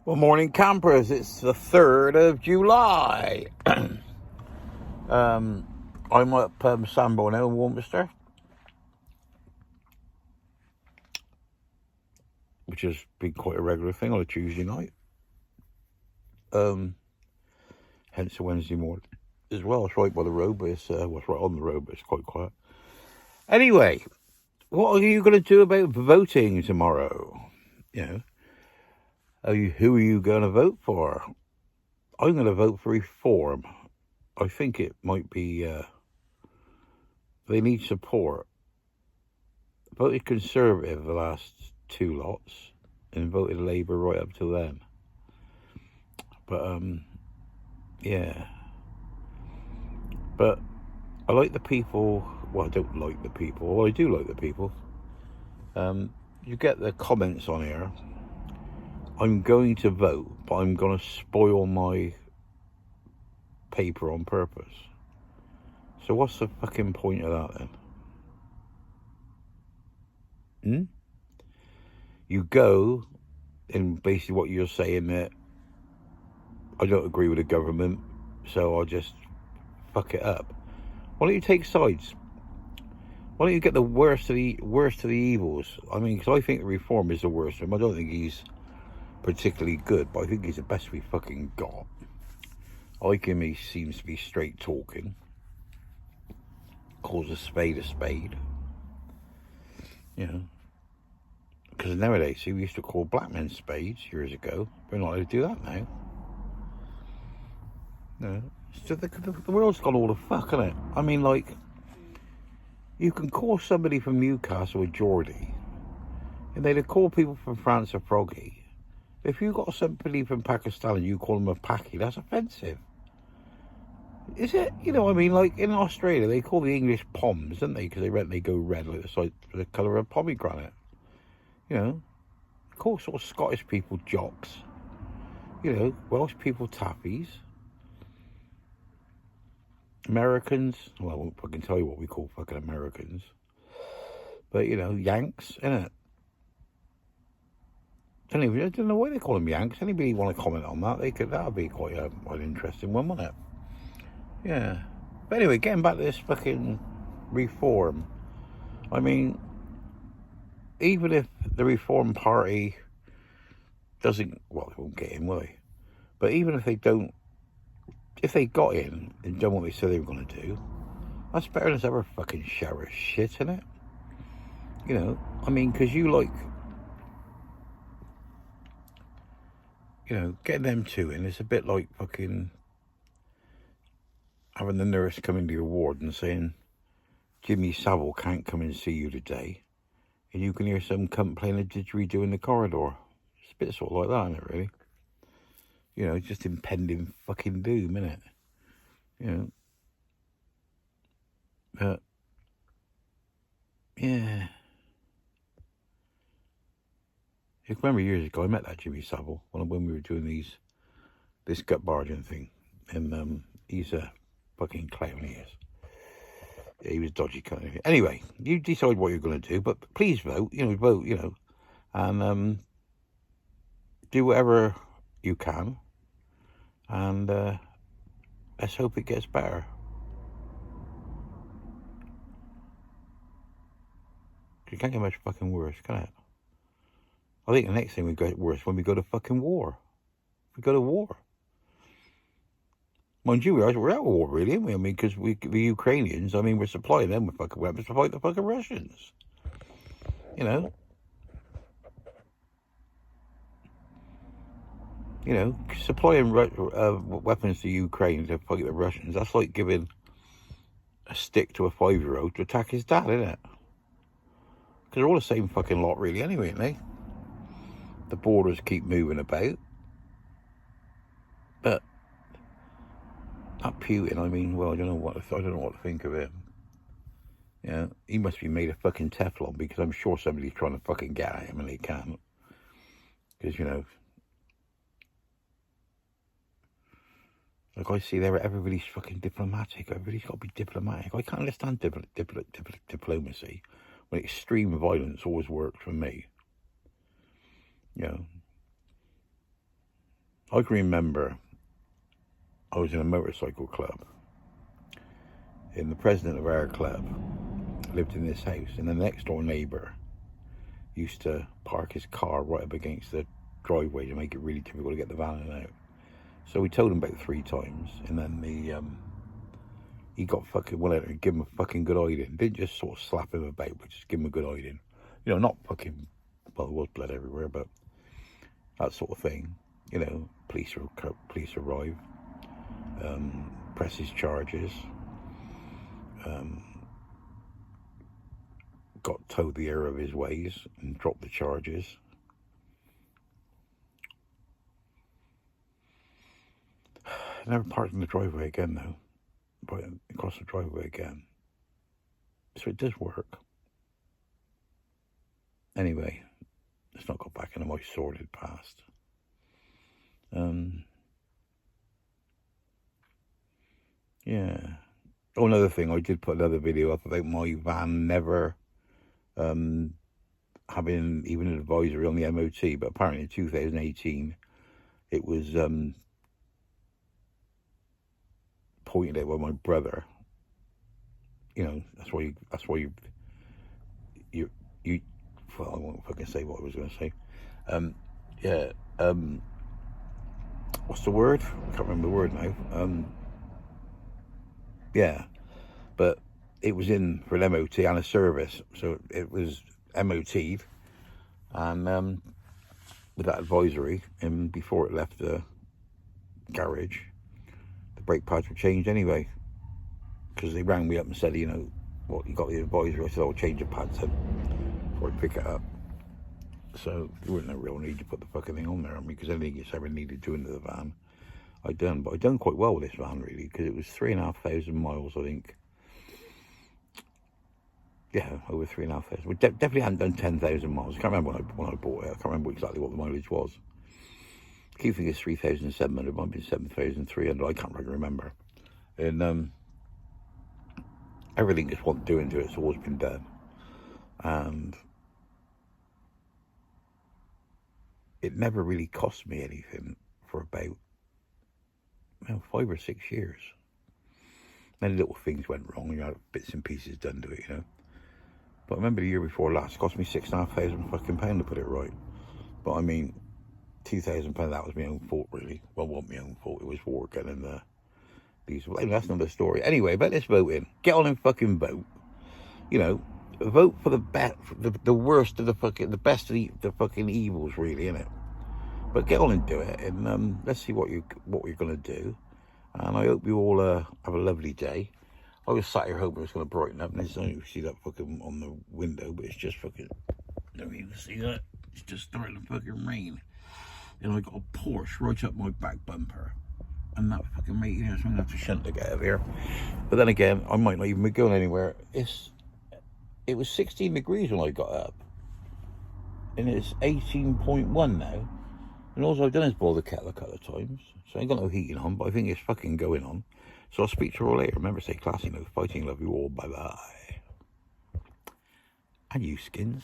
Well, morning campers, it's the 3rd of July. I'm up Sanborn Hill, Warminster, which has been quite a regular thing on a Tuesday night. Hence a Wednesday morning as well. It's right by the road, but it's right on the road, but it's quite quiet. Anyway, what are you going to do about voting tomorrow? You know, who are you going to vote for? I'm going to vote for Reform. I think it might be, they need support. Voted Conservative the last two lots and voted Labour right up till then. But, yeah. But I like the people. Well, I don't like the people. Well, I do like the people. You get the comments on here. I'm going to vote, but I'm going to spoil my paper on purpose. So what's the fucking point of that then? You go, and basically what you're saying that I don't agree with the government, so I'll just fuck it up. Why don't you take sides? Why don't you get the worst of the evils? I mean, because I think the Reform is the worst of him. I don't think he's particularly good, but I think he's the best we fucking got. I like him. He seems to be straight talking. Calls a spade, you know. Because nowadays, see, we used to call black men spades years ago. We're not allowed to do that now. No. So the world's gone all the fuck, isn't it? I mean, like, you can call somebody from Newcastle a Geordie, and they'd call people from France a froggy. If you got somebody from Pakistan and you call them a Paki, that's offensive. Is it? You know, I mean, like in Australia, they call the English poms, don't they? Because they go red, like the colour of pomegranate. You know, of course, sort of Scottish people jocks. You know, Welsh people tappies. Americans, well, I won't fucking tell you what we call fucking Americans. But, you know, Yanks, innit? I don't know why they call them Yanks. Anybody want to comment on that? That would be quite an interesting one, wouldn't it? Yeah. But anyway, getting back to this fucking Reform. I mean, even if the Reform Party doesn't, well, they won't get in, will they? But even if they don't, if they got in and done what they said they were going to do, that's better than ever fucking shower shit, isn't it? You know, I mean, because you like, you know, getting them two in, it's a bit like fucking having the nurse come into your ward and saying, Jimmy Savile can't come and see you today. And you can hear some cunt playing a didgeridoo in the corridor. It's a bit sort of like that, isn't it, really? You know, just impending fucking doom, isn't it? You know. But, yeah. I remember years ago, I met that Jimmy Savile when we were doing this gut barging thing. And he's a fucking clown, he is. He was dodgy kind of thing. Anyway, you decide what you're going to do, but please vote, you know, and do whatever you can, and let's hope it gets better. It can't get much fucking worse, can it? I think the next thing we get worse when we go to fucking war. We go to war. Mind you, we're out of war, really, aren't we? I mean, because the Ukrainians, I mean, we're supplying them with fucking weapons to fight the fucking Russians. You know? You know, supplying weapons to Ukraine to fight the Russians, that's like giving a stick to a 5-year-old to attack his dad, isn't it? Because they're all the same fucking lot, really, anyway, aren't they? The borders keep moving about. But that Putin, I mean, well, I don't know what to think of him. Yeah, he must be made of fucking Teflon, because I'm sure somebody's trying to fucking get at him and they can't. Because, you know, like I see there, everybody's fucking diplomatic. Everybody's got to be diplomatic. I can't understand diplomacy when extreme violence always works for me. You know, I can remember I was in a motorcycle club, and the president of our club lived in this house, and the next door neighbour used to park his car right up against the driveway to make it really difficult to get the van in and out. So we told him about 3 times, and then he got fucking well out and give him a fucking good hiding. Didn't just sort of slap him about, but just give him a good hiding. You know, not fucking, well, there was blood everywhere, but that sort of thing. You know, police arrive, presses charges, got told the error of his ways and dropped the charges. Never parked in the driveway again, though. But across the driveway again. So it does work. Anyway, let's not go back into my sordid past. Yeah. Oh, another thing, I did put another video up about my van never having even an advisory on the MOT, but apparently in 2018 it was pointed out by my brother. You know, that's why you well, I won't fucking say what I was going to say. What's the word? I can't remember the word now. Yeah, but it was in for an MOT and a service, so it was MOT'd, and with that advisory, and before it left the garage, the brake pads were changed anyway, because they rang me up and said, you know, what, you got the advisory? I said, I'll change the pads then before I pick it up. So there wasn't no real need to put the fucking thing on there. I mean, because anything it's ever needed doing to the van, I done. But I done quite well with this van, really, because it was 3,500 miles, I think. Yeah, over 3,500. We definitely hadn't done 10,000 miles. I can't remember when I bought it. I can't remember exactly what the mileage was. I keep thinking it's 3,700. It might have been 7,300. I can't really remember. And everything just wants doing to it. It's always been done. And it never really cost me anything for about 5 or 6 years. Many little things went wrong, you know, bits and pieces done to it, you know. But I remember the year before last, it cost me £6,500 fucking pound to put it right. But I mean, £2,000, that was my own fault, really. Well, it wasn't my own fault, it was working and these. Well, that's another story. Anyway, about this voting, get on and fucking vote. You know, vote for the best, the worst of the fucking, the best of the fucking evils, really, innit? But get on and do it, and let's see what you're gonna do. And I hope you all have a lovely day. I was sat here hoping it was going to brighten up, and there's only you see that fucking on the window, but it's just fucking. Don't even see that. It's just starting to fucking rain, and I got a Porsche right up my back bumper, and that fucking mate, you know, so I'm gonna have to shunt to get out of here. But then again, I might not even be going anywhere. It was 16 degrees when I got up, and it's 18.1 now. And all I've done is boil the kettle a couple of times. So I ain't got no heating on, but I think it's fucking going on. So I'll speak to you all later. Remember, stay classy, no fighting, love you all. Bye-bye. And you, skins.